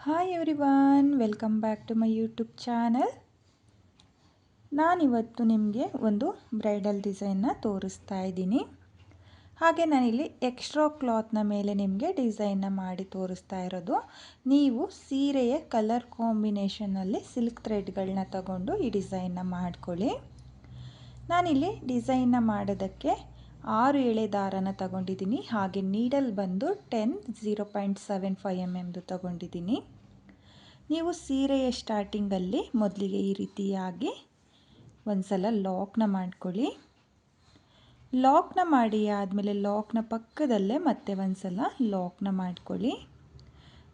Hi everyone, welcome back to my YouTube channel. ನಾನಿವತ್ತು ನಿಮಗೆ ಒಂದು ಬ್ರೈಡಲ್ ಡಿಸೈನ್ನ ತೋರಿಸ್ತಾ ಇದ್ದೀನಿ. ಹಾಗೆ ನಾನಿಲ್ಲಿ ಎಕ್ಸ್ಟ್ರಾ ಕ್ಲಾತ್ನ ಮೇಲೆ ನಿಮಗೆ ಡಿಸೈನ್ನ ಮಾಡಿ ತೋರಿಸ್ತಾ ಇರೋದು. ನೀವು ಸೀರೆಯ ಕಲರ್ ಕಾಂಬಿನೇಷನಲ್ಲಿ ಸಿಲ್ಕ್ ಥ್ರೆಡ್ಗಳನ್ನ ತಗೊಂಡು ಈ ಡಿಸೈನ್ನ ಮಾಡ್ಕೊಳ್ಳಿ. ನಾನಿಲ್ಲಿ ಡಿಸೈನ್ನ ಮಾಡೋದಕ್ಕೆ 6 ಎಳೆ ದಾರನ ತಗೊಂಡಿದ್ದೀನಿ. ಹಾಗೆ ನೀಡಲ್ ಬಂದು 0.75 mm ತಗೊಂಡಿದ್ದೀನಿ. ನೀವು ಸೀರೆಯ ಸ್ಟಾರ್ಟಿಂಗಲ್ಲಿ ಮೊದಲಿಗೆ ಈ ರೀತಿಯಾಗಿ ಒಂದ್ಸಲ ಲಾಕ್ನ ಮಾಡ್ಕೊಳ್ಳಿ. ಲಾಕ್ನ ಮಾಡಿ ಆದಮೇಲೆ ಲಾಕ್ನ ಪಕ್ಕದಲ್ಲೇ ಮತ್ತೆ ಒಂದ್ಸಲ ಲಾಕ್ನ ಮಾಡ್ಕೊಳ್ಳಿ.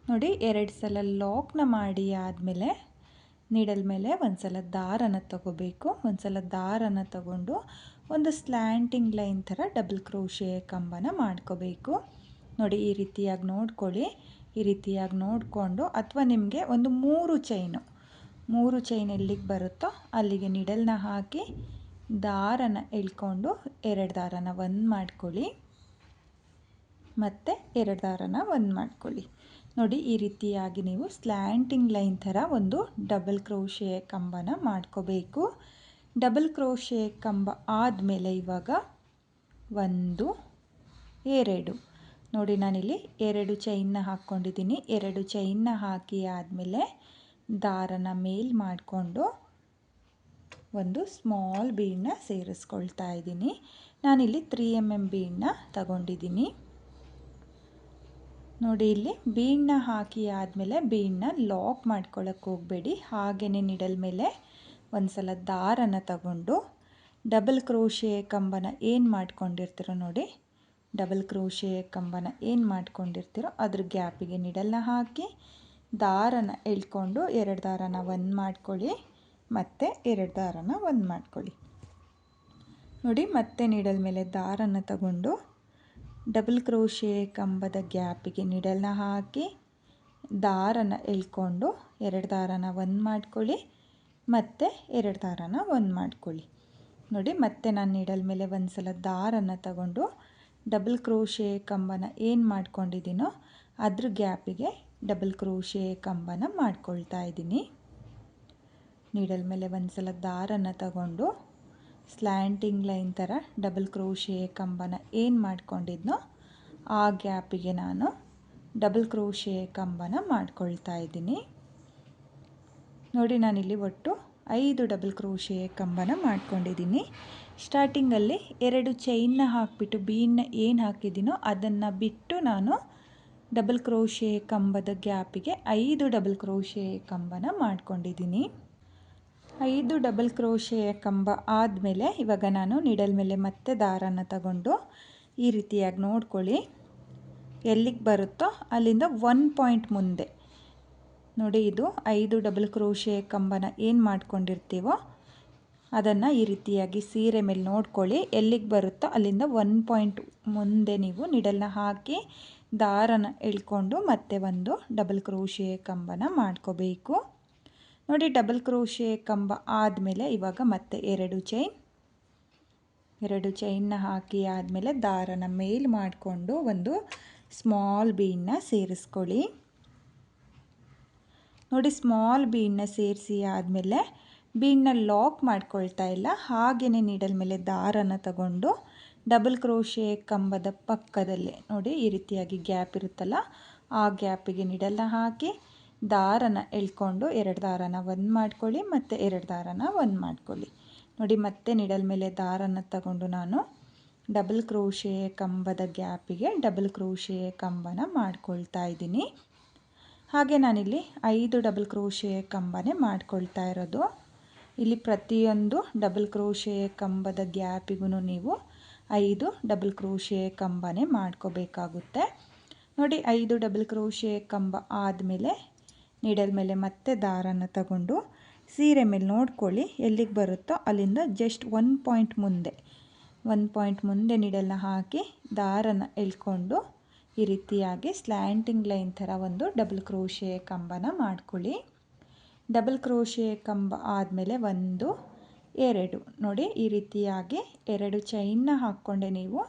ನೋಡಿ, 2 ಸಲ ಲಾಕ್ನ ಮಾಡಿ ಆದಮೇಲೆ ನೀಡಲ್ ಮೇಲೆ ಒಂದ್ಸಲ ದಾರನ ತಗೋಬೇಕು. ಒಂದ್ಸಲ ದಾರನ ತಗೊಂಡು ಒಂದು ಸ್ಲ್ಯಾಂಟಿಂಗ್ ಲೈನ್ ಥರ ಡಬಲ್ ಕ್ರೋಶೆ ಕಂಬನ ಮಾಡ್ಕೋಬೇಕು. ನೋಡಿ, ಈ ರೀತಿಯಾಗಿ ನೋಡ್ಕೊಳ್ಳಿ. ಈ ರೀತಿಯಾಗಿ ನೋಡಿಕೊಂಡು ಅಥವಾ ನಿಮಗೆ ಒಂದು 3 ಚೈನ್ ಎಲ್ಲಿಗೆ ಬರುತ್ತೋ ಅಲ್ಲಿಗೆ ನಿಡಲ್ನ ಹಾಕಿ ದಾರನ ಎಳ್ಕೊಂಡು 2 ದಾರನ ಒಂದು ಮಾಡ್ಕೊಳ್ಳಿ, ಮತ್ತು 2 ದಾರನ ಒಂದು ಮಾಡ್ಕೊಳ್ಳಿ. ನೋಡಿ, ಈ ರೀತಿಯಾಗಿ ನೀವು ಸ್ಲ್ಯಾಂಟಿಂಗ್ ಲೈನ್ ಥರ ಒಂದು ಡಬಲ್ ಕ್ರೋಶೆ ಕಂಬನ ಮಾಡ್ಕೋಬೇಕು. ಡಬಲ್ ಕ್ರೋಶೆ ಕಂಬ ಆದಮೇಲೆ ಇವಾಗ 1 2 ನೋಡಿ, ನಾನಿಲ್ಲಿ 2 ಚೈನ್ನ ಹಾಕ್ಕೊಂಡಿದ್ದೀನಿ. 2 ಚೈನ್ನ ಹಾಕಿ ಆದಮೇಲೆ ದಾರನ ಮೇಲ್ ಮಾಡಿಕೊಂಡು ಒಂದು ಸ್ಮಾಲ್ ಬೀಡನ್ನ ಸೇರಿಸ್ಕೊಳ್ತಾ ಇದ್ದೀನಿ. ನಾನಿಲ್ಲಿ 3 mm ಬೀಡನ್ನ ತಗೊಂಡಿದ್ದೀನಿ. ನೋಡಿ, ಇಲ್ಲಿ ಬೀಡನ್ನ ಹಾಕಿ ಆದಮೇಲೆ ಬೀಡನ್ನ ಲಾಕ್ ಮಾಡ್ಕೊಳ್ಳೋಕ್ಕೆ ಹೋಗಬೇಡಿ. ಹಾಗೆಯೇ ನಿಡಲ್ ಮೇಲೆ ಒಂದು ಸಲ ದಾರನ ತಗೊಂಡು ಡಬಲ್ ಕ್ರೋಶೆ ಕಂಬನ ಏನು ಮಾಡ್ಕೊಂಡಿರ್ತೀರೋ ನೋಡಿ, ಡಬಲ್ ಕ್ರೋಶೆ ಕಂಬನ ಏನು ಮಾಡ್ಕೊಂಡಿರ್ತೀರೋ ಅದ್ರ ಗ್ಯಾಪಿಗೆ ನಿಡಲ್ನ ಹಾಕಿ ದಾರನ ಎಳ್ಕೊಂಡು 2 ದಾರನ ಒಂದು ಮಾಡ್ಕೊಳ್ಳಿ, ಮತ್ತು 2 ದಾರನ ಒಂದು ಮಾಡ್ಕೊಳ್ಳಿ. ನೋಡಿ, ಮತ್ತೆ ನಿಡಲ್ ಮೇಲೆ ದಾರನ ತಗೊಂಡು ಡಬಲ್ ಕ್ರೋಶೆ ಕಂಬದ ಗ್ಯಾಪಿಗೆ ನಿಡಲ್ನ ಹಾಕಿ ದಾರನ ಎಳ್ಕೊಂಡು 2 ದಾರನ ಒಂದು ಮಾಡ್ಕೊಳ್ಳಿ, ಮತ್ತು 2 ದಾರನ ಒಂದು ಮಾಡ್ಕೊಳ್ಳಿ. ನೋಡಿ, ಮತ್ತೆ ನಾನು ನಿಡಲ್ ಮೇಲೆ ಒಂದು ಸಲ ದಾರನ ತಗೊಂಡು ಡಬಲ್ ಕ್ರೋಶೆ ಕಂಬನ ಏನು ಮಾಡ್ಕೊಂಡಿದ್ದೀನೋ ಅದ್ರ ಗ್ಯಾಪಿಗೆ ಡಬಲ್ ಕ್ರೋಶೆ ಕಂಬನ ಮಾಡ್ಕೊಳ್ತಾ ಇದ್ದೀನಿ. ನೀಡಲ್ ಮೇಲೆ ಒಂದು ಸಲ ದಾರನ ತಗೊಂಡು ಸ್ಲ್ಯಾಂಟಿಂಗ್ ಲೈನ್ ಥರ ಡಬಲ್ ಕ್ರೋಶೆ ಕಂಬನ ಏನು ಮಾಡ್ಕೊಂಡಿದ್ನೋ ಆ ಗ್ಯಾಪಿಗೆ ನಾನು ಡಬಲ್ ಕ್ರೋಶೆ ಕಂಬನ ಮಾಡ್ಕೊಳ್ತಾ ಇದ್ದೀನಿ. ನೋಡಿ, ನಾನಿಲ್ಲಿ ಒಟ್ಟು 5 ಡಬಲ್ ಕ್ರೋಶೆ ಕಂಬನ ಮಾಡ್ಕೊಂಡಿದ್ದೀನಿ. ಸ್ಟಾರ್ಟಿಂಗಲ್ಲಿ 2 ಚೈನ್ನ ಹಾಕಿಬಿಟ್ಟು ಬೀಡನ್ನ ಏನು ಹಾಕಿದ್ದೀನೋ ಅದನ್ನು ಬಿಟ್ಟು ನಾನು ಡಬಲ್ ಕ್ರೋಶೆ ಕಂಬದ ಗ್ಯಾಪಿಗೆ 5 ಡಬಲ್ ಕ್ರೋಶೆ ಕಂಬನ ಮಾಡ್ಕೊಂಡಿದ್ದೀನಿ. 5 ಡಬಲ್ ಕ್ರೋಶೆ ಕಂಬ ಆದಮೇಲೆ ಇವಾಗ ನಾನು ನಿಡಲ್ ಮೇಲೆ ಮತ್ತೆ ದಾರನ ತಗೊಂಡು ಈ ರೀತಿಯಾಗಿ ನೋಡ್ಕೊಳ್ಳಿ, ಎಲ್ಲಿಗೆ ಬರುತ್ತೋ ಅಲ್ಲಿಂದ 1 ಪಾಯಿಂಟ್ ಮುಂದೆ ನೋಡಿ, ಇದು 5 ಡಬಲ್ ಕ್ರೋಶೆ ಕಂಬನ ಏನು ಮಾಡ್ಕೊಂಡಿರ್ತೀವೋ ಅದನ್ನು ಈ ರೀತಿಯಾಗಿ ಸೀರೆ ಮೇಲೆ ನೋಡ್ಕೊಳ್ಳಿ, ಎಲ್ಲಿಗೆ ಬರುತ್ತೋ ಅಲ್ಲಿಂದ 1 ಪಾಯಿಂಟ್ ಮುಂದೆ ನೀವು ನಿಡಲ್ನ ಹಾಕಿ ದಾರನ ಎಳ್ಕೊಂಡು ಮತ್ತೆ ಒಂದು ಡಬಲ್ ಕ್ರೋಶೆ ಕಂಬನ ಮಾಡ್ಕೋಬೇಕು. ನೋಡಿ, ಡಬಲ್ ಕ್ರೋಶೆ ಕಂಬ ಆದಮೇಲೆ ಇವಾಗ ಮತ್ತೆ 2 ಚೈನ್ನ ಹಾಕಿ ಆದಮೇಲೆ ದಾರನ ಮೇಲ್ ಮಾಡಿಕೊಂಡು ಒಂದು ಸ್ಮಾಲ್ ಬೀಡನ್ನ ಸೇರಿಸ್ಕೊಳ್ಳಿ. ನೋಡಿ, ಸ್ಮಾಲ್ ಬೀಡನ್ನ ಸೇರಿಸಿ ಆದಮೇಲೆ ಬೀಡನ್ನ ಲಾಕ್ ಮಾಡ್ಕೊಳ್ತಾ ಇಲ್ಲ, ಹಾಗೆಯೇ ನೀಡಲ್ ಮೇಲೆ ದಾರನ ತಗೊಂಡು ಡಬಲ್ ಕ್ರೋಶೆ ಕಂಬದ ಪಕ್ಕದಲ್ಲೇ ನೋಡಿ ಈ ರೀತಿಯಾಗಿ ಗ್ಯಾಪ್ ಇರುತ್ತಲ್ಲ ಆ ಗ್ಯಾಪಿಗೆ ನೀಡಲ್ನ ಹಾಕಿ ದಾರನ ಎಳ್ಕೊಂಡು 2 ದಾರನ ಒಂದು ಮಾಡ್ಕೊಳ್ಳಿ, ಮತ್ತು 2 ದಾರನ ಒಂದು ಮಾಡ್ಕೊಳ್ಳಿ. ನೋಡಿ, ಮತ್ತೆ ನೀಡಲ್ ಮೇಲೆ ದಾರನ ತಗೊಂಡು ನಾನು ಡಬಲ್ ಕ್ರೋಶೆ ಕಂಬದ ಗ್ಯಾಪಿಗೆ ಡಬಲ್ ಕ್ರೋಶೆ ಕಂಬನ ಮಾಡ್ಕೊಳ್ತಾ ಇದ್ದೀನಿ. ಹಾಗೆ ನಾನಿಲ್ಲಿ 5 ಡಬಲ್ ಕ್ರೋಶೆ ಕಂಬನೇ ಮಾಡ್ಕೊಳ್ತಾ ಇರೋದು. ಇಲ್ಲಿ ಪ್ರತಿಯೊಂದು ಡಬಲ್ ಕ್ರೋಶೆ ಕಂಬದ ಗ್ಯಾಪಿಗೂ ನೀವು 5 ಡಬಲ್ ಕ್ರೋಶೆ ಕಂಬನೇ ಮಾಡ್ಕೋಬೇಕಾಗುತ್ತೆ. ನೋಡಿ, 5 ಡಬಲ್ ಕ್ರೋಶೆ ಕಂಬ ಆದಮೇಲೆ ನೀಡಲ್ ಮೇಲೆ ಮತ್ತೆ ದಾರನ ತಗೊಂಡು ಸೀರೆ ಮೇಲೆ ನೋಡ್ಕೊಳ್ಳಿ, ಎಲ್ಲಿಗೆ ಬರುತ್ತೋ ಅಲ್ಲಿಂದ ಜಸ್ಟ್ 1 ಪಾಯಿಂಟ್ ಮುಂದೆ ನೀಡಲ್ನ ಹಾಕಿ ದಾರನ ಎಳ್ಕೊಂಡು ಈ ರೀತಿಯಾಗಿ ಸ್ಲ್ಯಾಂಟಿಂಗ್ ಲೈನ್ ಥರ ಒಂದು ಡಬಲ್ ಕ್ರೋಶೆ ಕಂಬನ ಮಾಡ್ಕೊಳ್ಳಿ. ಡಬಲ್ ಕ್ರೋಶೆ ಕಂಬ ಆದಮೇಲೆ 1 2 ನೋಡಿ, ಈ ರೀತಿಯಾಗಿ 2 ಚೈನ್ನ ಹಾಕ್ಕೊಂಡೆ ನೀವು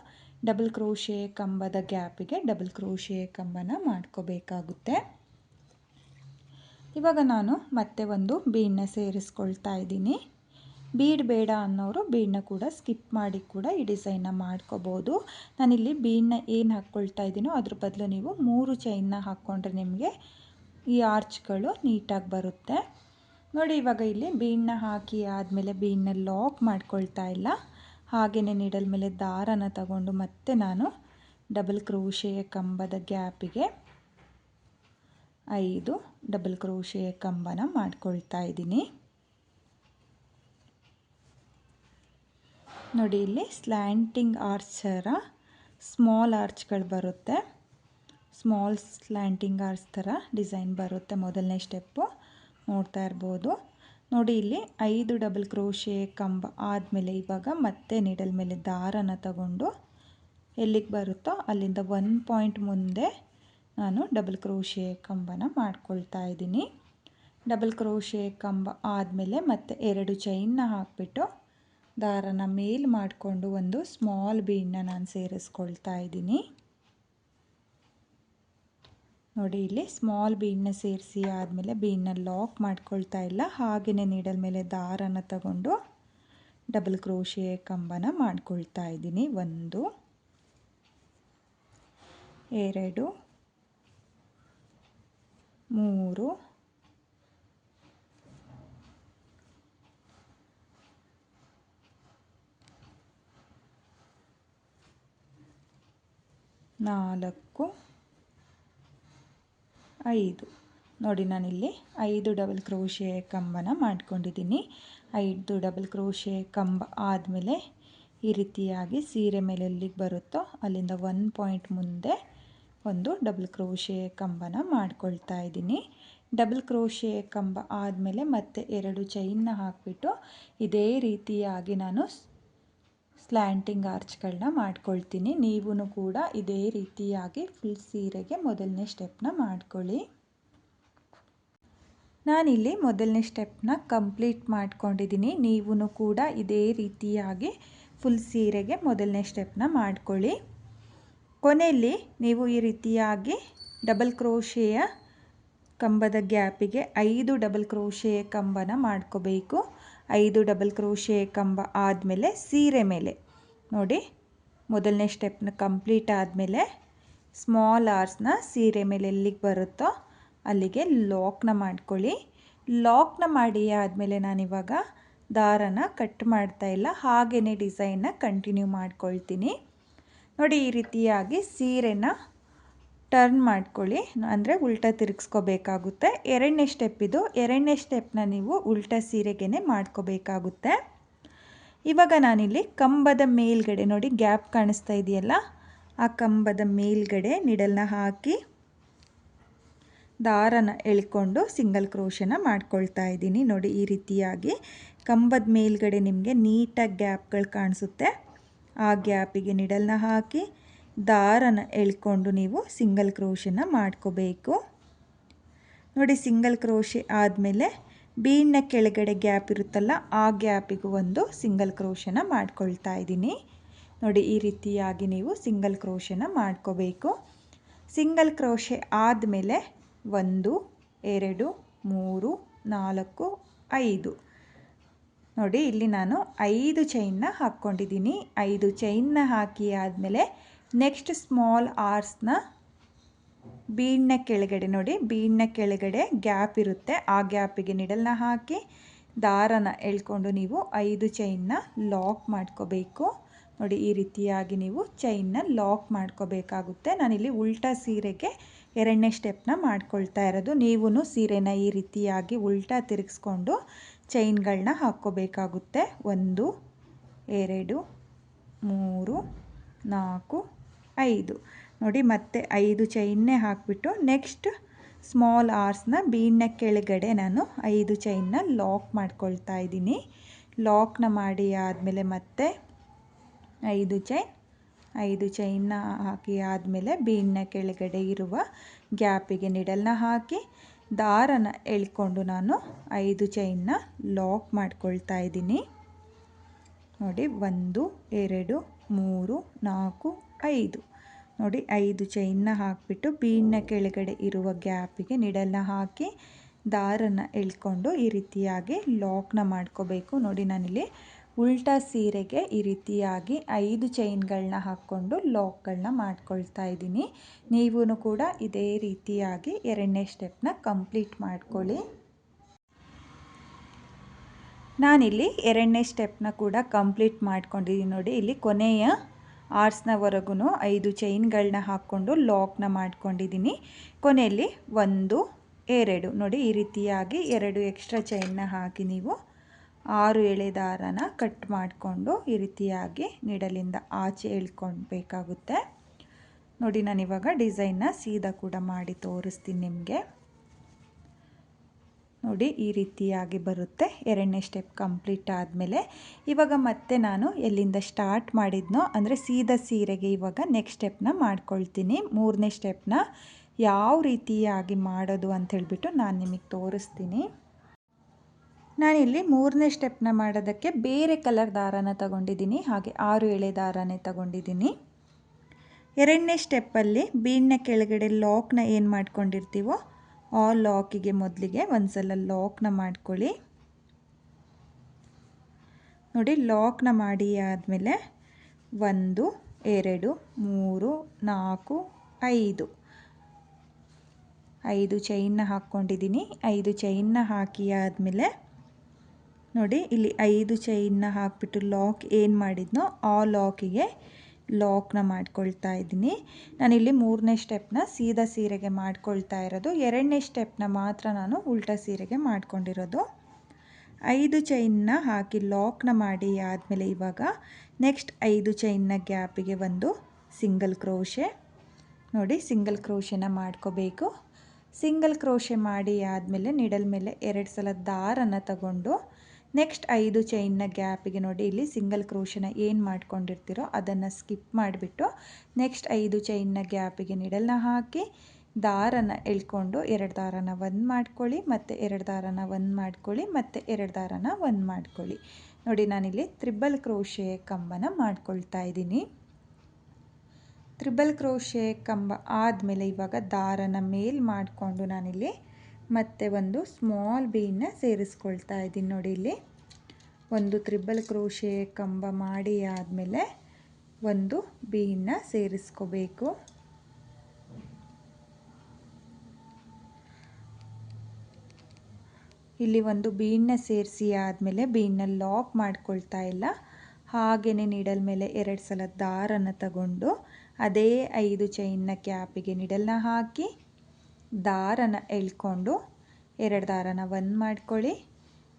ಡಬಲ್ ಕ್ರೋಶೆ ಕಂಬದ ಗ್ಯಾಪಿಗೆ ಡಬಲ್ ಕ್ರೋಶೆ ಕಂಬನ ಮಾಡ್ಕೋಬೇಕಾಗುತ್ತೆ. ಇವಾಗ ನಾನು ಮತ್ತೆ ಒಂದು ಬೀಡನ್ನ ಸೇರಿಸ್ಕೊಳ್ತಾ ಇದ್ದೀನಿ. ಬೀಡ್ ಬೇಡ ಅನ್ನೋರು ಬೀಡನ್ನ ಕೂಡ ಸ್ಕಿಪ್ ಮಾಡಿ ಕೂಡ ಈ ಡಿಸೈನ್ನ ಮಾಡ್ಕೋಬೋದು. ನಾನಿಲ್ಲಿ ಬೀಡನ್ನ ಏನು ಹಾಕ್ಕೊಳ್ತಾ ಇದ್ದೀನೋ ಅದ್ರ ಬದಲು ನೀವು 3 ಚೈನ್ನ ಹಾಕ್ಕೊಂಡ್ರೆ ನಿಮಗೆ ಈ ಆರ್ಚ್ಗಳು ನೀಟಾಗಿ ಬರುತ್ತೆ. ನೋಡಿ, ಇವಾಗ ಇಲ್ಲಿ ಬೀಡನ್ನ ಹಾಕಿ ಆದಮೇಲೆ ಬೀಡನ್ನ ಲಾಕ್ ಮಾಡ್ಕೊಳ್ತಾ ಇಲ್ಲ, ಹಾಗೆಯೇ ನೀಡಲ್ ಮೇಲೆ ದಾರನ ತಗೊಂಡು ಮತ್ತೆ ನಾನು ಡಬಲ್ ಕ್ರೋಶೆಯ ಕಂಬದ ಗ್ಯಾಪಿಗೆ 5 ಡಬಲ್ ಕ್ರೋಶೆಯ ಕಂಬನ ಮಾಡ್ಕೊಳ್ತಾ ಇದ್ದೀನಿ. ನೋಡಿ, ಇಲ್ಲಿ ಸ್ಲ್ಯಾಂಟಿಂಗ್ ಆರ್ಚ್ ಥರ ಸ್ಮಾಲ್ ಆರ್ಚ್ಗಳು ಬರುತ್ತೆ. ಸ್ಮಾಲ್ ಸ್ಲ್ಯಾಂಟಿಂಗ್ ಆರ್ಚ್ ಥರ ಡಿಸೈನ್ ಬರುತ್ತೆ. ಮೊದಲನೇ ಸ್ಟೆಪ್ಪು ನೋಡ್ತಾ ಇರ್ಬೋದು. ನೋಡಿ, ಇಲ್ಲಿ 5 ಡಬಲ್ ಕ್ರೋಶೆ ಕಂಬ ಆದಮೇಲೆ ಇವಾಗ ಮತ್ತೆ ನೀಡಲ್ ಮೇಲೆ ದಾರನ ತಗೊಂಡು ಎಲ್ಲಿಗೆ ಬರುತ್ತೋ ಅಲ್ಲಿಂದ 1 ಪಾಯಿಂಟ್ ಮುಂದೆ ನಾನು ಡಬಲ್ ಕ್ರೋಶೆ ಕಂಬನ ಮಾಡ್ಕೊಳ್ತಾ ಇದ್ದೀನಿ. ಡಬಲ್ ಕ್ರೋಶೆ ಕಂಬ ಆದಮೇಲೆ ಮತ್ತೆ 2 ಚೈನ್ನ ಹಾಕಿಬಿಟ್ಟು ದಾರನ ಮೇಲ್ ಮಾಡಿಕೊಂಡು ಒಂದು ಸ್ಮಾಲ್ ಬೀಡನ್ನ ನಾನು ಸೇರಿಸ್ಕೊಳ್ತಾ ಇದ್ದೀನಿ. ನೋಡಿ, ಇಲ್ಲಿ ಸ್ಮಾಲ್ ಬೀಡನ್ನ ಸೇರಿಸಿ ಆದಮೇಲೆ ಬೀಡನ್ನ ಲಾಕ್ ಮಾಡ್ಕೊಳ್ತಾ ಇಲ್ಲ, ಹಾಗೆಯೇ ನೀಡಲ್ ಮೇಲೆ ದಾರನ ತಗೊಂಡು ಡಬಲ್ ಕ್ರೋಶೆ ಕಂಬನ ಮಾಡ್ಕೊಳ್ತಾ ಇದ್ದೀನಿ. 1 2 3 4 5. ನೋಡಿ, ನಾನಿಲ್ಲಿ 5 ಡಬಲ್ ಕ್ರೋಶೆ ಕಂಬನ ಮಾಡ್ಕೊಂಡಿದ್ದೀನಿ. 5 ಡಬಲ್ ಕ್ರೋಶೆ ಕಂಬ ಆದಮೇಲೆ ಈ ರೀತಿಯಾಗಿ ಸೀರೆ ಮೇಲೆ ಎಲ್ಲಿಗೆ ಬರುತ್ತೋ ಅಲ್ಲಿಂದ 1 ಪಾಯಿಂಟ್ ಮುಂದೆ ಒಂದು ಡಬಲ್ ಕ್ರೋಶೆ ಕಂಬನ ಮಾಡ್ಕೊಳ್ತಾ ಇದ್ದೀನಿ. ಡಬಲ್ ಕ್ರೋಶೆ ಕಂಬ ಆದಮೇಲೆ ಮತ್ತೆ 2 ಚೈನ್ನ ಹಾಕಿಬಿಟ್ಟು ಇದೇ ರೀತಿಯಾಗಿ ನಾನು ಸ್ಲ್ಯಾಂಟಿಂಗ್ ಆರ್ಚ್ಗಳನ್ನ ಮಾಡ್ಕೊಳ್ತೀನಿ. ನೀವು ಕೂಡ ಇದೇ ರೀತಿಯಾಗಿ ಫುಲ್ ಸೀರೆಗೆ ಮೊದಲನೇ ಸ್ಟೆಪ್ನ ಮಾಡ್ಕೊಳ್ಳಿ. ನಾನಿಲ್ಲಿ ಮೊದಲನೇ ಸ್ಟೆಪ್ನ ಕಂಪ್ಲೀಟ್ ಮಾಡ್ಕೊಂಡಿದ್ದೀನಿ. ನೀವು ಕೂಡ ಇದೇ ರೀತಿಯಾಗಿ ಫುಲ್ ಸೀರೆಗೆ ಮೊದಲನೇ ಸ್ಟೆಪ್ನ ಮಾಡ್ಕೊಳ್ಳಿ. ಕೊನೆಯಲ್ಲಿ ನೀವು ಈ ರೀತಿಯಾಗಿ ಡಬಲ್ ಕ್ರೋಶೆಯ ಕಂಬದ ಗ್ಯಾಪಿಗೆ 5 ಡಬಲ್ ಕ್ರೋಶೆಯ ಕಂಬನ ಮಾಡ್ಕೋಬೇಕು. 5 ಡಬಲ್ ಕ್ರೋಶೆ ಕಂಬ ಆದಮೇಲೆ ಸೀರೆ ಮೇಲೆ ನೋಡಿ, ಮೊದಲನೇ ಸ್ಟೆಪ್ನ ಕಂಪ್ಲೀಟ್ ಆದಮೇಲೆ ಸ್ಮಾಲ್ ಆರ್ಸ್ನ ಸೀರೆ ಮೇಲೆ ಎಲ್ಲಿಗೆ ಬರುತ್ತೋ ಅಲ್ಲಿಗೆ ಲಾಕ್ನ ಮಾಡ್ಕೊಳ್ಳಿ. ಲಾಕ್ನ ಮಾಡಿ ಆದಮೇಲೆ ನಾನಿವಾಗ ದಾರನ ಕಟ್ ಮಾಡ್ತಾ ಇಲ್ಲ, ಹಾಗೆಯೇ ಡಿಸೈನ್ನ ಕಂಟಿನ್ಯೂ ಮಾಡ್ಕೊಳ್ತೀನಿ. ನೋಡಿ, ಈ ರೀತಿಯಾಗಿ ಸೀರೆನ ಟರ್ನ್ ಮಾಡ್ಕೊಳ್ಳಿ, ಅಂದರೆ ಉಲ್ಟಾ ತಿರುಗಿಸ್ಕೋಬೇಕಾಗುತ್ತೆ. ಎರಡನೇ ಸ್ಟೆಪ್ ಇದು. ಎರಡನೇ ಸ್ಟೆಪ್ನ ನೀವು ಉಲ್ಟಾ ಸೀರೆಗೇ ಮಾಡ್ಕೋಬೇಕಾಗುತ್ತೆ. ಇವಾಗ ನಾನಿಲ್ಲಿ ಕಂಬದ ಮೇಲ್ಗಡೆ ನೋಡಿ ಗ್ಯಾಪ್ ಕಾಣಿಸ್ತಾ ಇದೆಯಲ್ಲ, ಆ ಕಂಬದ ಮೇಲ್ಗಡೆ ನಿಡಲ್ನ ಹಾಕಿ ದಾರನ ಎಳ್ಕೊಂಡು ಸಿಂಗಲ್ ಕ್ರೋಶನ ಮಾಡ್ಕೊಳ್ತಾ ಇದ್ದೀನಿ. ನೋಡಿ, ಈ ರೀತಿಯಾಗಿ ಕಂಬದ ಮೇಲ್ಗಡೆ ನಿಮಗೆ ನೀಟಾಗಿ ಗ್ಯಾಪ್ಗಳು ಕಾಣಿಸುತ್ತೆ. ಆ ಗ್ಯಾಪಿಗೆ ನಿಡಲ್ನ ಹಾಕಿ ದಾರನ ಎಳ್ಕೊಂಡು ನೀವು ಸಿಂಗಲ್ ಕ್ರೋಶನ ಮಾಡ್ಕೋಬೇಕು. ನೋಡಿ, ಸಿಂಗಲ್ ಕ್ರೋಶೆ ಆದಮೇಲೆ ಬೀಡ್ನ ಕೆಳಗಡೆ ಗ್ಯಾಪ್ ಇರುತ್ತಲ್ಲ, ಆ ಗ್ಯಾಪಿಗೂ ಒಂದು ಸಿಂಗಲ್ ಕ್ರೋಶನ ಮಾಡ್ಕೊಳ್ತಾ ಇದ್ದೀನಿ. ನೋಡಿ, ಈ ರೀತಿಯಾಗಿ ನೀವು ಸಿಂಗಲ್ ಕ್ರೋಶನ ಮಾಡ್ಕೋಬೇಕು. ಸಿಂಗಲ್ ಕ್ರೋಶೆ ಆದಮೇಲೆ 1 2 3 4 5. ನೋಡಿ, ಇಲ್ಲಿ ನಾನು 5 ಚೈನ್ನ ಹಾಕ್ಕೊಂಡಿದ್ದೀನಿ. 5 ಚೈನ್ನ ಹಾಕಿ ಆದಮೇಲೆ ನೆಕ್ಸ್ಟ್ ಸ್ಮಾಲ್ ಆರ್ಸ್ನ ಬೀಡ್ನ ಕೆಳಗಡೆ ನೋಡಿ, ಬೀಡ್ನ ಕೆಳಗಡೆ ಗ್ಯಾಪ್ ಇರುತ್ತೆ, ಆ ಗ್ಯಾಪಿಗೆ ನಿಡಲ್ನ ಹಾಕಿ ದಾರನ ಎಳ್ಕೊಂಡು ನೀವು 5 ಚೈನ್ನ ಲಾಕ್ ಮಾಡ್ಕೋಬೇಕು. ನೋಡಿ, ಈ ರೀತಿಯಾಗಿ ನೀವು ಚೈನ್ನ ಲಾಕ್ ಮಾಡ್ಕೋಬೇಕಾಗುತ್ತೆ. ನಾನಿಲ್ಲಿ ಉಲ್ಟಾ ಸೀರೆಗೆ ಎರಡನೇ ಸ್ಟೆಪ್ನ ಮಾಡ್ಕೊಳ್ತಾ ಇರೋದು. ನೀವು ಸೀರೆನ ಈ ರೀತಿಯಾಗಿ ಉಲ್ಟಾ ತಿರುಗಿಸ್ಕೊಂಡು ಚೈನ್ಗಳನ್ನ ಹಾಕ್ಕೋಬೇಕಾಗುತ್ತೆ. 1 2 3 4 5. ನೋಡಿ, ಮತ್ತೆ 5 ಚೈನ್ನೇ ಹಾಕಿಬಿಟ್ಟು ನೆಕ್ಸ್ಟ್ ಸ್ಮಾಲ್ ಆರ್ಸ್ನ ಬೀಡ್ನ ಕೆಳಗಡೆ ನಾನು 5 ಚೈನ್ನ ಲಾಕ್ ಮಾಡ್ಕೊಳ್ತಾ ಇದ್ದೀನಿ. ಲಾಕ್ನ ಮಾಡಿ ಆದಮೇಲೆ ಮತ್ತೆ 5 ಚೈನ್ನ ಹಾಕಿ ಆದಮೇಲೆ ಬೀಡ್ನ ಕೆಳಗಡೆ ಇರುವ ಗ್ಯಾಪಿಗೆ ನಿಡಲ್ನ ಹಾಕಿ ದಾರನ ಎಳ್ಕೊಂಡು ನಾನು 5 ಚೈನ್ನ ಲಾಕ್ ಮಾಡ್ಕೊಳ್ತಾ ಇದ್ದೀನಿ. ನೋಡಿ, 1 2 3 4 5. ನೋಡಿ, 5 ಚೈನ್ನ ಹಾಕಿಬಿಟ್ಟು ಬೀಡ್ನ ಕೆಳಗಡೆ ಇರುವ ಗ್ಯಾಪಿಗೆ ನಿಡಲ್ನ ಹಾಕಿ ದಾರನ ಎಳ್ಕೊಂಡು ಈ ರೀತಿಯಾಗಿ ಲಾಕ್ನ ಮಾಡ್ಕೋಬೇಕು. ನೋಡಿ ನಾನಿಲ್ಲಿ ಉಲ್ಟಾ ಸೀರೆಗೆ ಈ ರೀತಿಯಾಗಿ 5 ಚೈನ್ಗಳನ್ನ ಹಾಕ್ಕೊಂಡು ಲಾಕ್ಗಳನ್ನ ಮಾಡ್ಕೊಳ್ತಾ ಇದ್ದೀನಿ. ನೀವೂ ಕೂಡ ಇದೇ ರೀತಿಯಾಗಿ 2ನೇ ಸ್ಟೆಪ್ನ ಕಂಪ್ಲೀಟ್ ಮಾಡ್ಕೊಳ್ಳಿ. ನಾನಿಲ್ಲಿ 2ನೇ ಸ್ಟೆಪ್ನ ಕೂಡ ಕಂಪ್ಲೀಟ್ ಮಾಡ್ಕೊಂಡಿದ್ದೀನಿ. ನೋಡಿ ಇಲ್ಲಿ ಕೊನೆಯ ಆರ್ಸ್ನವರೆಗೂ 5 ಚೈನ್ಗಳನ್ನ ಹಾಕ್ಕೊಂಡು ಲಾಕ್ನ ಮಾಡ್ಕೊಂಡಿದ್ದೀನಿ. ಕೊನೆಯಲ್ಲಿ 1 2 ನೋಡಿ ಈ ರೀತಿಯಾಗಿ 2 ಎಕ್ಸ್ಟ್ರಾ ಚೈನ್ನ ಹಾಕಿ ನೀವು 6 ಎಳೆ ದಾರನ ಕಟ್ ಮಾಡಿಕೊಂಡು ಈ ರೀತಿಯಾಗಿ ನೀಡಲಿಂದ ಆಚೆ ಎಳ್ಕೊಳ್ಬೇಕಾಗುತ್ತೆ. ನೋಡಿ ನಾನಿವಾಗ ಡಿಸೈನ್ನ ಸೀದಾ ಕೂಡ ಮಾಡಿ ತೋರಿಸ್ತೀನಿ ನಿಮಗೆ. ನೋಡಿ ಈ ರೀತಿಯಾಗಿ ಬರುತ್ತೆ. 2ನೇ ಸ್ಟೆಪ್ ಕಂಪ್ಲೀಟ್ ಆದಮೇಲೆ ಇವಾಗ ಮತ್ತೆ ನಾನು ಎಲ್ಲಿಂದ ಸ್ಟಾರ್ಟ್ ಮಾಡಿದ್ನೋ ಅಂದರೆ ಸೀದಾ ಸೀರೆಗೆ ಇವಾಗ ನೆಕ್ಸ್ಟ್ ಸ್ಟೆಪ್ನ ಮಾಡ್ಕೊಳ್ತೀನಿ. 3ನೇ ಸ್ಟೆಪ್ನ ಯಾವ ರೀತಿಯಾಗಿ ಮಾಡೋದು ಅಂತ ಹೇಳಿಬಿಟ್ಟು ನಾನು ನಿಮಗೆ ತೋರಿಸ್ತೀನಿ. ನಾನಿಲ್ಲಿ 3ನೇ ಸ್ಟೆಪ್ನ ಮಾಡೋದಕ್ಕೆ ಬೇರೆ ಕಲರ್ ದಾರನ ತಗೊಂಡಿದ್ದೀನಿ, ಹಾಗೆ 6 ಎಳೆ ದಾರನೇ ತಗೊಂಡಿದ್ದೀನಿ. 2ನೇ ಸ್ಟೆಪ್ಪಲ್ಲಿ ಬೀಡ್ನ ಕೆಳಗಡೆ ಲಾಕ್ನ ಏನು ಮಾಡ್ಕೊಂಡಿರ್ತೀವೋ ಆ ಲಾಕಿಗೆ ಮೊದಲಿಗೆ ಒಂದ್ಸಲ ಲಾಕ್ನ ಮಾಡ್ಕೊಳ್ಳಿ. ನೋಡಿ ಲಾಕ್ನ ಮಾಡಿ ಆದಮೇಲೆ 1 2 3 4 5 ಚೈನ್ನ ಹಾಕ್ಕೊಂಡಿದ್ದೀನಿ. 5 ಚೈನ್ನ ಹಾಕಿ ಆದಮೇಲೆ ನೋಡಿ ಇಲ್ಲಿ 5 ಚೈನ್ನ ಹಾಕಿಬಿಟ್ಟು ಲಾಕ್ ಏನು ಮಾಡಿದ್ನೋ ಆ ಲಾಕಿಗೆ ಲಾಕ್ನ ಮಾಡ್ಕೊಳ್ತಾ ಇದ್ದೀನಿ. ನಾನಿಲ್ಲಿ 3ನೇ ಸ್ಟೆಪ್ನ ಸೀದಾ ಸೀರೆಗೆ ಮಾಡ್ಕೊಳ್ತಾ ಇರೋದು, 2ನೇ ಸ್ಟೆಪ್ನ ಮಾತ್ರ ನಾನು ಉಲ್ಟಾ ಸೀರೆಗೆ ಮಾಡ್ಕೊಂಡಿರೋದು. 5 ಚೈನ್ನ ಹಾಕಿ ಲಾಕ್ನ ಮಾಡಿ ಆದಮೇಲೆ ಇವಾಗ ನೆಕ್ಸ್ಟ್ 5 ಚೈನ್ನ ಗ್ಯಾಪಿಗೆ ಒಂದು ಸಿಂಗಲ್ ಕ್ರೋಶೆ. ನೋಡಿ ಸಿಂಗಲ್ ಕ್ರೋಶೆನ ಮಾಡ್ಕೋಬೇಕು. ಸಿಂಗಲ್ ಕ್ರೋಶೆ ಮಾಡಿ ಆದಮೇಲೆ ನಿಡಲ್ ಮೇಲೆ 2 ಸಲ ದಾರನ ತಗೊಂಡು ನೆಕ್ಸ್ಟ್ 5 ಚೈನ್ನ ಗ್ಯಾಪಿಗೆ ನೋಡಿ ಇಲ್ಲಿ ಸಿಂಗಲ್ ಕ್ರೋಶನ ಏನು ಮಾಡ್ಕೊಂಡಿರ್ತೀರೋ ಅದನ್ನು ಸ್ಕಿಪ್ ಮಾಡಿಬಿಟ್ಟು ನೆಕ್ಸ್ಟ್ 5 ಚೈನ್ನ ಗ್ಯಾಪಿಗೆ ನಿಡಲ್ನ ಹಾಕಿ ದಾರನ ಎಳ್ಕೊಂಡು 2 ದಾರನ 1 ಮಾಡ್ಕೊಳ್ಳಿ, ಮತ್ತು 2 ದಾರನ 1 ಮಾಡ್ಕೊಳ್ಳಿ, ಮತ್ತು 2 ದಾರನ 1 ಮಾಡ್ಕೊಳ್ಳಿ. ನೋಡಿ ನಾನಿಲ್ಲಿ ತ್ರಿಬಲ್ ಕ್ರೋಶೆ ಕಂಬನ ಮಾಡ್ಕೊಳ್ತಾ ಇದ್ದೀನಿ. ತ್ರಿಬಲ್ ಕ್ರೋಶೆ ಕಂಬ ಆದಮೇಲೆ ಇವಾಗ ದಾರನ ಮೇಲ್ ಮಾಡಿಕೊಂಡು ನಾನಿಲ್ಲಿ ಮತ್ತೆ ಒಂದು ಸ್ಮಾಲ್ ಬೀಡನ್ನ ಸೇರಿಸ್ಕೊಳ್ತಾ ಇದ್ದೀನಿ. ನೋಡಿ ಇಲ್ಲಿ ಒಂದು ತ್ರಿಬಲ್ ಕ್ರೋಶೆ ಕಂಬ ಮಾಡಿ ಆದಮೇಲೆ ಒಂದು ಬೀಡನ್ನ ಸೇರಿಸ್ಕೋಬೇಕು. ಇಲ್ಲಿ ಒಂದು ಬೀಡನ್ನ ಸೇರಿಸಿ ಆದಮೇಲೆ ಬೀಡನ್ನ ಲಾಕ್ ಮಾಡ್ಕೊಳ್ತಾ ಇಲ್ಲ, ಹಾಗೆಯೇ ನೀಡಲ್ ಮೇಲೆ 2 ಸಲ ದಾರನ ತಗೊಂಡು ಅದೇ 5 ಚೈನ್ನ ಕ್ಯಾಪಿಗೆ ನಿಡಲ್ನ ಹಾಕಿ ದಾರನ ಎಳ್ಕೊಂಡು 2 ದಾರನ 1 ಮಾಡ್ಕೊಳ್ಳಿ,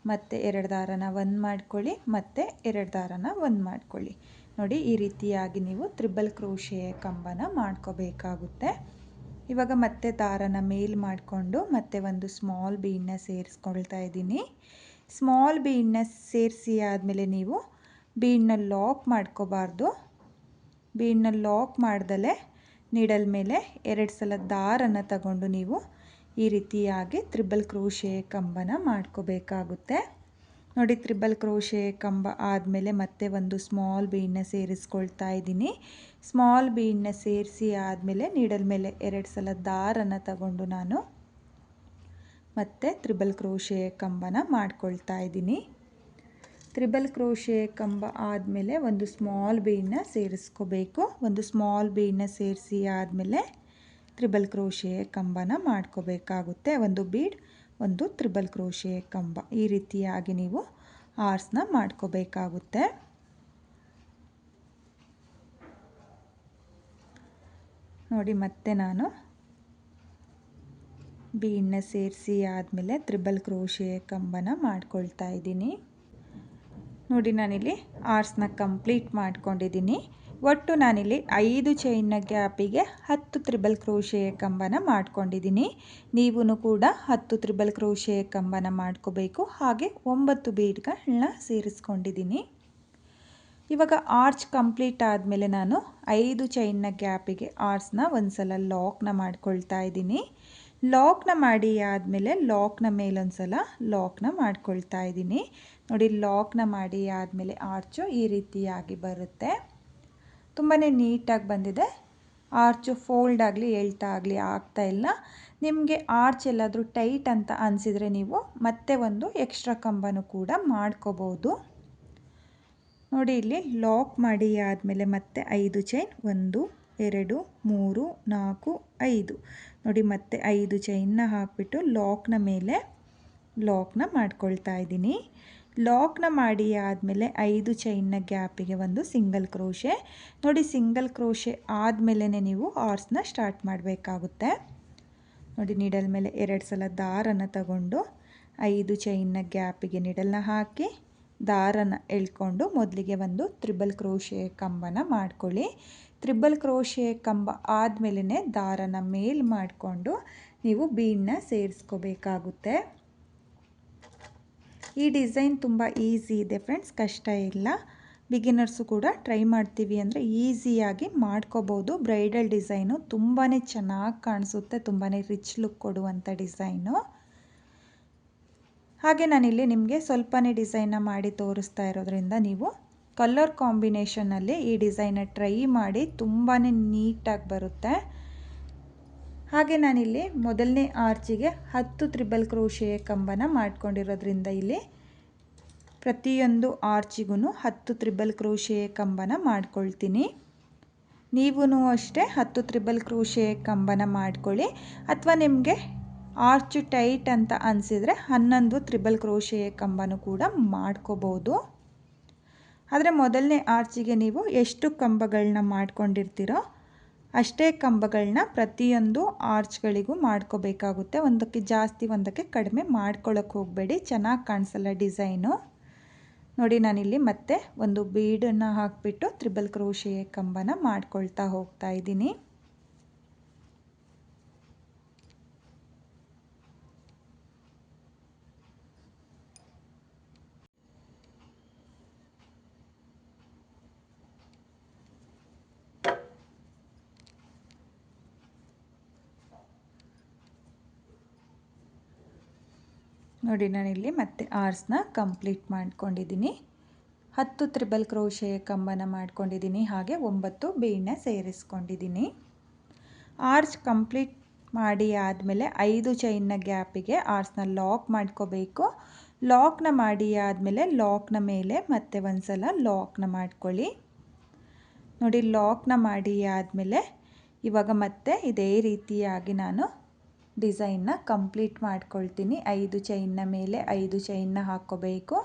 ಮತ್ತು 2 ದಾರನ 1 ಮಾಡ್ಕೊಳ್ಳಿ, ಮತ್ತು 2 ದಾರನ 1 ಮಾಡ್ಕೊಳ್ಳಿ. ನೋಡಿ ಈ ರೀತಿಯಾಗಿ ನೀವು ತ್ರಿಬಲ್ ಕ್ರೋಶೆಯ ಕಂಬನ ಮಾಡ್ಕೋಬೇಕಾಗುತ್ತೆ. ಇವಾಗ ಮತ್ತೆ ದಾರನ ಮೇಲ್ ಮಾಡಿಕೊಂಡು ಮತ್ತೆ ಒಂದು ಸ್ಮಾಲ್ ಬೀಡನ್ನ ಸೇರಿಸ್ಕೊಳ್ತಾ ಇದ್ದೀನಿ. ಸ್ಮಾಲ್ ಬೀಡನ್ನ ಸೇರಿಸಿ ಆದಮೇಲೆ ನೀವು ಬೀಡನ್ನ ಲಾಕ್ ಮಾಡ್ಕೋಬಾರ್ದು. ಬೀಡನ್ನ ಲಾಕ್ ಮಾಡ್ದಲೇ ನೀಡಲ್ ಮೇಲೆ 2 ಸಲ ದಾರನ ತಗೊಂಡು ನೀವು ಈ ರೀತಿಯಾಗಿ ತ್ರಿಬಲ್ ಕ್ರೋಶೆ ಕಂಬನ ಮಾಡ್ಕೋಬೇಕಾಗುತ್ತೆ. ನೋಡಿ ತ್ರಿಬಲ್ ಕ್ರೋಶೆ ಕಂಬ ಆದಮೇಲೆ ಮತ್ತೆ ಒಂದು ಸ್ಮಾಲ್ ಬೀಡನ್ನ ಸೇರಿಸ್ಕೊಳ್ತಾ ಇದ್ದೀನಿ. ಸ್ಮಾಲ್ ಬೀಡನ್ನ ಸೇರಿಸಿ ಆದಮೇಲೆ ನೀಡಲ್ ಮೇಲೆ 2 ಸಲ ದಾರನ ತಗೊಂಡು ನಾನು ಮತ್ತೆ ತ್ರಿಬಲ್ ಕ್ರೋಶೆ ಕಂಬನ ಮಾಡ್ಕೊಳ್ತಾ ಇದ್ದೀನಿ. ತ್ರಿಬಲ್ ಕ್ರೋಶೆ ಕಂಬ ಆದಮೇಲೆ ಒಂದು ಸ್ಮಾಲ್ ಬೀಡನ್ನ ಸೇರಿಸ್ಕೋಬೇಕು. ಒಂದು ಸ್ಮಾಲ್ ಬೀಡನ್ನ ಸೇರಿಸಿ ಆದಮೇಲೆ ತ್ರಿಬಲ್ ಕ್ರೋಶೆ ಕಂಬನ ಮಾಡ್ಕೋಬೇಕಾಗುತ್ತೆ. ಒಂದು ಬೀಡ್, ಒಂದು ತ್ರಿಬಲ್ ಕ್ರೋಶೆ ಕಂಬ, ಈ ರೀತಿಯಾಗಿ ನೀವು ಆರ್ಸ್ನ ಮಾಡ್ಕೋಬೇಕಾಗುತ್ತೆ. ನೋಡಿ ಮತ್ತೆ ನಾನು ಬೀಡನ್ನ ಸೇರಿಸಿ ಆದಮೇಲೆ ತ್ರಿಬಲ್ ಕ್ರೋಶೆ ಕಂಬನ ಮಾಡ್ಕೊಳ್ತಾ ಇದ್ದೀನಿ. ನೋಡಿ ನಾನಿಲ್ಲಿ ಆರ್ಸ್ನ ಕಂಪ್ಲೀಟ್ ಮಾಡ್ಕೊಂಡಿದ್ದೀನಿ. ಒಟ್ಟು ನಾನಿಲ್ಲಿ 5 ಚೈನ್ನ ಗ್ಯಾಪಿಗೆ 10 ತ್ರಿಬಲ್ ಕ್ರೋಶೆ ಕಂಬನ ಮಾಡ್ಕೊಂಡಿದ್ದೀನಿ. ನೀವೂ ಕೂಡ 10 ತ್ರಿಬಲ್ ಕ್ರೋಶೆ ಕಂಬನ ಮಾಡ್ಕೋಬೇಕು. ಹಾಗೆ 9 ಬೀಡ್ಗಳನ್ನ ಸೇರಿಸ್ಕೊಂಡಿದ್ದೀನಿ. ಇವಾಗ ಆರ್ಚ್ ಕಂಪ್ಲೀಟ್ ಆದಮೇಲೆ ನಾನು 5 ಚೈನ್ನ ಗ್ಯಾಪಿಗೆ ಆರ್ಸ್ನ ಒಂದು ಸಲ ಲಾಕ್ನ ಮಾಡ್ಕೊಳ್ತಾ ಇದ್ದೀನಿ. ಲಾಕ್ನ ಮಾಡಿ ಆದಮೇಲೆ ಲಾಕ್ನ ಮೇಲೊಂದು ಸಲ ಲಾಕ್ನ ಮಾಡ್ಕೊಳ್ತಾ ಇದ್ದೀನಿ. ನೋಡಿ ಲಾಕ್ನ ಮಾಡಿ ಆದಮೇಲೆ ಆರ್ಚು ಈ ರೀತಿಯಾಗಿ ಬರುತ್ತೆ. ತುಂಬಾ ನೀಟಾಗಿ ಬಂದಿದೆ. ಆರ್ಚು ಫೋಲ್ಡ್ ಆಗಲಿ ಎಳ್ತಾ ಆಗಲಿ ಆಗ್ತಾಯಿಲ್ಲ. ನಿಮಗೆ ಆರ್ಚ್ ಎಲ್ಲಾದರೂ ಟೈಟ್ ಅಂತ ಅನಿಸಿದರೆ ನೀವು ಮತ್ತೆ ಒಂದು ಎಕ್ಸ್ಟ್ರಾ ಕಂಬನೂ ಕೂಡ ಮಾಡ್ಕೋಬೋದು. ನೋಡಿ ಇಲ್ಲಿ ಲಾಕ್ ಮಾಡಿ ಆದಮೇಲೆ ಮತ್ತೆ 5 ಚೈನ್ 1 2 3 4 5 ನೋಡಿ ಮತ್ತೆ 5 ಚೈನ್ನ ಹಾಕಿಬಿಟ್ಟು ಲಾಕ್ನ ಮೇಲೆ ಲಾಕ್ನ ಮಾಡ್ಕೊಳ್ತಾ ಇದ್ದೀನಿ. ಲಾಕ್ನ ಮಾಡಿ ಆದಮೇಲೆ 5 ಚೈನ್ನ ಗ್ಯಾಪಿಗೆ ಒಂದು ಸಿಂಗಲ್ ಕ್ರೋಶೆ. ನೋಡಿ ಸಿಂಗಲ್ ಕ್ರೋಶೆ ಆದಮೇಲೆ ನೀವು ಆರ್ಸ್ನ ಸ್ಟಾರ್ಟ್ ಮಾಡಬೇಕಾಗುತ್ತೆ. ನೋಡಿ ನೀಡಲ್ ಮೇಲೆ 2 ಸಲ ದಾರನ ತಗೊಂಡು 5 ಚೈನ್ನ ಗ್ಯಾಪಿಗೆ ನೀಡಲ್ನ ಹಾಕಿ ದಾರನ ಎಳ್ಕೊಂಡು ಮೊದಲಿಗೆ ಒಂದು ತ್ರಿಬಲ್ ಕ್ರೋಶೆ ಕಂಬನ ಮಾಡ್ಕೊಳ್ಳಿ. ತ್ರಿಬಲ್ ಕ್ರೋಶೆ ಕಂಬ ಆದಮೇಲೆ ದಾರನ ಮೇಲ್ ಮಾಡಿಕೊಂಡು ನೀವು ಬೀಡನ್ನ ಸೇರಿಸ್ಕೋಬೇಕಾಗುತ್ತೆ. ಈ ಡಿಸೈನ್ ತುಂಬ ಈಸಿ ಇದೆ ಫ್ರೆಂಡ್ಸ್, ಕಷ್ಟ ಇಲ್ಲ. ಬಿಗಿನರ್ಸು ಕೂಡ ಟ್ರೈ ಮಾಡ್ತೀವಿ ಅಂದರೆ ಈಸಿಯಾಗಿ ಮಾಡ್ಕೋಬೋದು. ಬ್ರೈಡಲ್ ಡಿಸೈನು ತುಂಬಾ ಚೆನ್ನಾಗಿ ಕಾಣಿಸುತ್ತೆ, ತುಂಬಾ ರಿಚ್ ಲುಕ್ ಕೊಡುವಂಥ ಡಿಸೈನು. ಹಾಗೆ ನಾನಿಲ್ಲಿ ನಿಮಗೆ ಸ್ವಲ್ಪನೇ ಡಿಸೈನ್ನ ಮಾಡಿ ತೋರಿಸ್ತಾ ಇರೋದ್ರಿಂದ ನೀವು ಕಲರ್ ಕಾಂಬಿನೇಷನಲ್ಲಿ ಈ ಡಿಸೈನ್ನ ಟ್ರೈ ಮಾಡಿ, ತುಂಬಾ ನೀಟಾಗಿ ಬರುತ್ತೆ. ಹಾಗೆ ನಾನಿಲ್ಲಿ ಮೊದಲನೇ ಆರ್ಚಿಗೆ 10 ತ್ರಿಬಲ್ ಕ್ರೋಶೆ ಕಂಬನ ಮಾಡ್ಕೊಂಡಿರೋದ್ರಿಂದ ಇಲ್ಲಿ ಪ್ರತಿಯೊಂದು ಆರ್ಚಿಗೂ 10 ತ್ರಿಬಲ್ ಕ್ರೋಶೆ ಕಂಬನ ಮಾಡ್ಕೊಳ್ತೀನಿ. ನೀವೂ ಅಷ್ಟೇ 10 ತ್ರಿಬಲ್ ಕ್ರೋಶೆ ಕಂಬನ ಮಾಡ್ಕೊಳ್ಳಿ. ಅಥವಾ ನಿಮಗೆ ಆರ್ಚ್ ಟೈಟ್ ಅಂತ ಅನಿಸಿದರೆ 11 ತ್ರಿಬಲ್ ಕ್ರೋಶೆ ಕಂಬನೂ ಕೂಡ ಮಾಡ್ಕೋಬೋದು. ಆದರೆ ಮೊದಲನೇ ಆರ್ಚಿಗೆ ನೀವು ಎಷ್ಟು ಕಂಬಗಳನ್ನ ಮಾಡ್ಕೊಂಡಿರ್ತೀರೋ ಅಷ್ಟೇ ಕಂಬಗಳನ್ನ ಪ್ರತಿಯೊಂದು ಆರ್ಚ್ಗಳಿಗೂ ಮಾಡ್ಕೋಬೇಕಾಗುತ್ತೆ. ಒಂದಕ್ಕೆ ಜಾಸ್ತಿ ಒಂದಕ್ಕೆ ಕಡಿಮೆ ಮಾಡ್ಕೊಳ್ಳೋಕೆ ಹೋಗಬೇಡಿ, ಚೆನ್ನಾಗಿ ಕಾಣಿಸಲ್ಲ ಡಿಸೈನು. ನೋಡಿ ನಾನಿಲ್ಲಿ ಮತ್ತೆ ಒಂದು ಬೀಡನ್ನು ಹಾಕಿಬಿಟ್ಟು ತ್ರಿಬಲ್ ಕ್ರೋಶೆ ಕಂಬನ ಮಾಡ್ಕೊಳ್ತಾ ಹೋಗ್ತಾ ಇದ್ದೀನಿ. ನೋಡಿ ನಾನಿಲ್ಲಿ ಮತ್ತೆ ಆರ್ಸ್ನ ಕಂಪ್ಲೀಟ್ ಮಾಡ್ಕೊಂಡಿದ್ದೀನಿ. 10 ತ್ರಿಬಲ್ ಕ್ರೋಶೆ ಕಂಬನ ಮಾಡ್ಕೊಂಡಿದ್ದೀನಿ. ಹಾಗೆ 9 ಬೀಡನ್ನ ಸೇರಿಸ್ಕೊಂಡಿದ್ದೀನಿ. ಆರ್ಚ್ ಕಂಪ್ಲೀಟ್ ಮಾಡಿ ಆದಮೇಲೆ 5 ಚೈನ್ನ ಗ್ಯಾಪಿಗೆ ಆರ್ಸ್ನ ಲಾಕ್ ಮಾಡ್ಕೋಬೇಕು. ಲಾಕ್ನ ಮಾಡಿ ಆದಮೇಲೆ ಲಾಕ್ನ ಮೇಲೆ ಮತ್ತೆ ಒಂದು ಸಲ ಲಾಕ್ನ ಮಾಡ್ಕೊಳ್ಳಿ. ನೋಡಿ ಲಾಕ್ನ ಮಾಡಿ ಆದಮೇಲೆ ಇವಾಗ ಮತ್ತೆ ಇದೇ ರೀತಿಯಾಗಿ ನಾನು ಡಿಸೈನ್ನ ಕಂಪ್ಲೀಟ್ ಮಾಡ್ಕೊಳ್ತೀನಿ. 5 ಚೈನ್ನ ಮೇಲೆ 5 ಚೈನ್ನ ಹಾಕ್ಕೋಬೇಕು.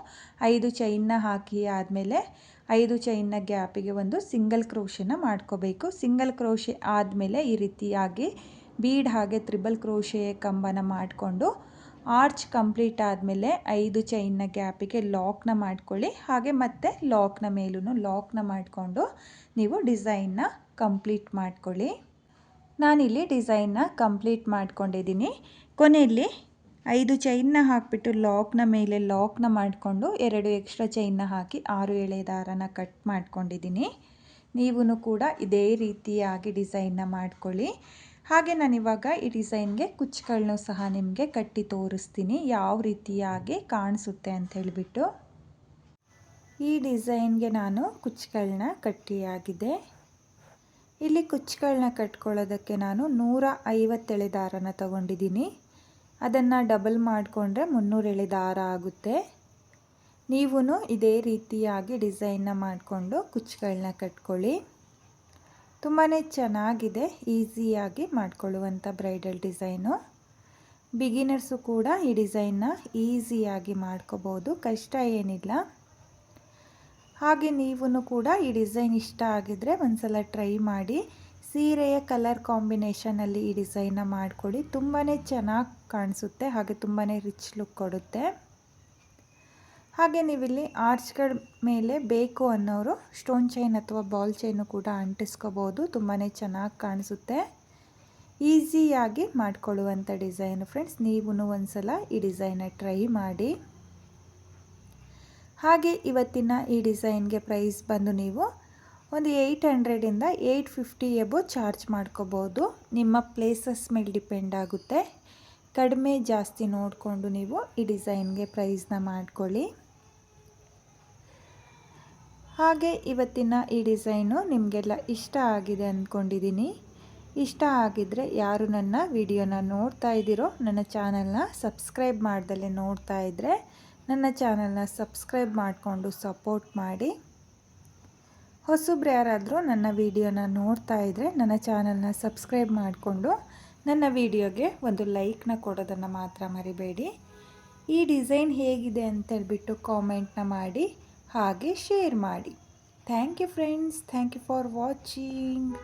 5 ಚೈನ್ನ ಹಾಕಿ ಆದಮೇಲೆ 5 ಚೈನ್ನ ಗ್ಯಾಪಿಗೆ ಒಂದು ಸಿಂಗಲ್ ಕ್ರೋಶೆನ ಮಾಡ್ಕೋಬೇಕು. ಸಿಂಗಲ್ ಕ್ರೋಶೆ ಆದಮೇಲೆ ಈ ರೀತಿಯಾಗಿ ಬೀಡ್ ಹಾಗೆ ತ್ರಿಬಲ್ ಕ್ರೋಶೆ ಕಂಬನ ಮಾಡಿಕೊಂಡು ಆರ್ಚ್ ಕಂಪ್ಲೀಟ್ ಆದಮೇಲೆ 5 ಚೈನ್ನ ಗ್ಯಾಪಿಗೆ ಲಾಕ್ನ ಮಾಡ್ಕೊಳ್ಳಿ. ಹಾಗೆ ಮತ್ತೆ ಲಾಕ್ನ ಮೇಲೂ ಲಾಕ್ನ ಮಾಡಿಕೊಂಡು ನೀವು ಡಿಸೈನ್ನ ಕಂಪ್ಲೀಟ್ ಮಾಡ್ಕೊಳ್ಳಿ. ನಾನಿಲ್ಲಿ ಡಿಸೈನ್ನ ಕಂಪ್ಲೀಟ್ ಮಾಡ್ಕೊಂಡಿದ್ದೀನಿ. ಕೊನೆಯಲ್ಲಿ 5 ಚೈನ್ನ ಹಾಕಿಬಿಟ್ಟು ಲಾಕ್ನ ಮೇಲೆ ಲಾಕ್ನ ಮಾಡಿಕೊಂಡು 2 ಎಕ್ಸ್ಟ್ರಾ ಚೈನ್ನ ಹಾಕಿ 6 ಎಳೆ ದಾರನ ಕಟ್ ಮಾಡ್ಕೊಂಡಿದ್ದೀನಿ. ನೀವೂ ಕೂಡ ಇದೇ ರೀತಿಯಾಗಿ ಡಿಸೈನ್ನ ಮಾಡ್ಕೊಳ್ಳಿ. ಹಾಗೆ ನಾನಿವಾಗ ಈ ಡಿಸೈನ್ಗೆ ಕುಚ್ಚುಗಳನ್ನೂ ಸಹ ನಿಮಗೆ ಕಟ್ಟಿ ತೋರಿಸ್ತೀನಿ, ಯಾವ ರೀತಿಯಾಗಿ ಕಾಣಿಸುತ್ತೆ ಅಂತ ಹೇಳಿಬಿಟ್ಟು. ಈ ಡಿಸೈನ್ಗೆ ನಾನು ಕುಚ್ಚುಗಳನ್ನ ಕಟ್ಟಿಯಾಗಿದೆ. ಇಲ್ಲಿ ಕುಚ್ಚುಗಳನ್ನ ಕಟ್ಕೊಳ್ಳೋದಕ್ಕೆ ನಾನು 150 ಎಳೆ ದಾರನ ತಗೊಂಡಿದ್ದೀನಿ. ಅದನ್ನು ಡಬಲ್ ಮಾಡಿಕೊಂಡ್ರೆ 300 ಎಳೆ ದಾರ ಆಗುತ್ತೆ. ನೀವೂ ಇದೇ ರೀತಿಯಾಗಿ ಡಿಸೈನ್ನ ಮಾಡಿಕೊಂಡು ಕುಚ್ಚುಗಳನ್ನ ಕಟ್ಕೊಳ್ಳಿ. ತುಂಬಾ ಚೆನ್ನಾಗಿದೆ, ಈಸಿಯಾಗಿ ಮಾಡ್ಕೊಳ್ಳುವಂಥ ಬ್ರೈಡಲ್ ಡಿಸೈನು. ಬಿಗಿನರ್ಸು ಕೂಡ ಈ ಡಿಸೈನ್ನ ಈಸಿಯಾಗಿ ಮಾಡ್ಕೋಬೋದು, ಕಷ್ಟ ಏನಿಲ್ಲ. ಹಾಗೆ ನೀವೂ ಕೂಡ ಈ ಡಿಸೈನ್ ಇಷ್ಟ ಆಗಿದ್ರೆ ಒಂದ್ಸಲ ಟ್ರೈ ಮಾಡಿ. ಸೀರೆಯ ಕಲರ್ ಕಾಂಬಿನೇಷನಲ್ಲಿ ಈ ಡಿಸೈನ್ನ ಮಾಡಿಕೊಡಿ, ತುಂಬಾ ಚೆನ್ನಾಗಿ ಕಾಣಿಸುತ್ತೆ. ಹಾಗೆ ತುಂಬಾ ರಿಚ್ ಲುಕ್ ಕೊಡುತ್ತೆ. ಹಾಗೆ ನೀವಿಲ್ಲಿ ಆರ್ಚ್ಗಳ ಮೇಲೆ ಬೇಕು ಅನ್ನೋರು ಸ್ಟೋನ್ ಚೈನ್ ಅಥವಾ ಬಾಲ್ ಚೈನು ಕೂಡ ಅಂಟಿಸ್ಕೋಬೋದು, ತುಂಬಾ ಚೆನ್ನಾಗಿ ಕಾಣಿಸುತ್ತೆ. ಈಸಿಯಾಗಿ ಮಾಡಿಕೊಳ್ಳುವಂಥ ಡಿಸೈನು ಫ್ರೆಂಡ್ಸ್. ನೀವೂ ಒಂದ್ಸಲ ಈ ಡಿಸೈನ್ನ ಟ್ರೈ ಮಾಡಿ. ಹಾಗೆ ಇವತ್ತಿನ ಈ ಡಿಸೈನ್ಗೆ ಪ್ರೈಸ್ ಬಂದು ನೀವು ಒಂದು 800ಇಂದ 850 ಎಬೋ ಚಾರ್ಜ್ ಮಾಡ್ಕೋಬೋದು. ನಿಮ್ಮ ಪ್ಲೇಸಸ್ ಮೇಲೆ ಡಿಪೆಂಡ್ ಆಗುತ್ತೆ. ಕಡಿಮೆ ಜಾಸ್ತಿ ನೋಡಿಕೊಂಡು ನೀವು ಈ ಡಿಸೈನ್ಗೆ ಪ್ರೈಸ್ನ ಮಾಡ್ಕೊಳ್ಳಿ. ಹಾಗೆ ಇವತ್ತಿನ ಈ ಡಿಸೈನು ನಿಮಗೆಲ್ಲ ಇಷ್ಟ ಆಗಿದೆ ಅಂದ್ಕೊಂಡಿದ್ದೀನಿ. ಇಷ್ಟ ಆಗಿದ್ದರೆ ಯಾರು ನನ್ನ ವಿಡಿಯೋನ ನೋಡ್ತಾ ಇದ್ದೀರೋ ನನ್ನ ಚಾನಲ್ನ ಸಬ್ಸ್ಕ್ರೈಬ್ ಮಾಡ್ದಲೇ ನೋಡ್ತಾ ಇದ್ದರೆ ನನ್ನ ಚಾನಲ್ನ ಸಬ್ಸ್ಕ್ರೈಬ್ ಮಾಡಿಕೊಂಡು ಸಪೋರ್ಟ್ ಮಾಡಿ. ಹೊಸಬ್ರು ಯಾರಾದರೂ ನನ್ನ ವಿಡಿಯೋನ ನೋಡ್ತಾ ಇದ್ದರೆ ನನ್ನ ಚಾನಲ್ನ ಸಬ್ಸ್ಕ್ರೈಬ್ ಮಾಡಿಕೊಂಡು ನನ್ನ ವಿಡಿಯೋಗೆ ಒಂದು ಲೈಕ್ನ ಕೊಡೋದನ್ನು ಮಾತ್ರ ಮರಿಬೇಡಿ. ಈ ಡಿಸೈನ್ ಹೇಗಿದೆ ಅಂತೇಳ್ಬಿಟ್ಟು ಕಾಮೆಂಟ್ನ ಮಾಡಿ ಹಾಗೆ ಶೇರ್ ಮಾಡಿ. Thank you friends, thank you for watching.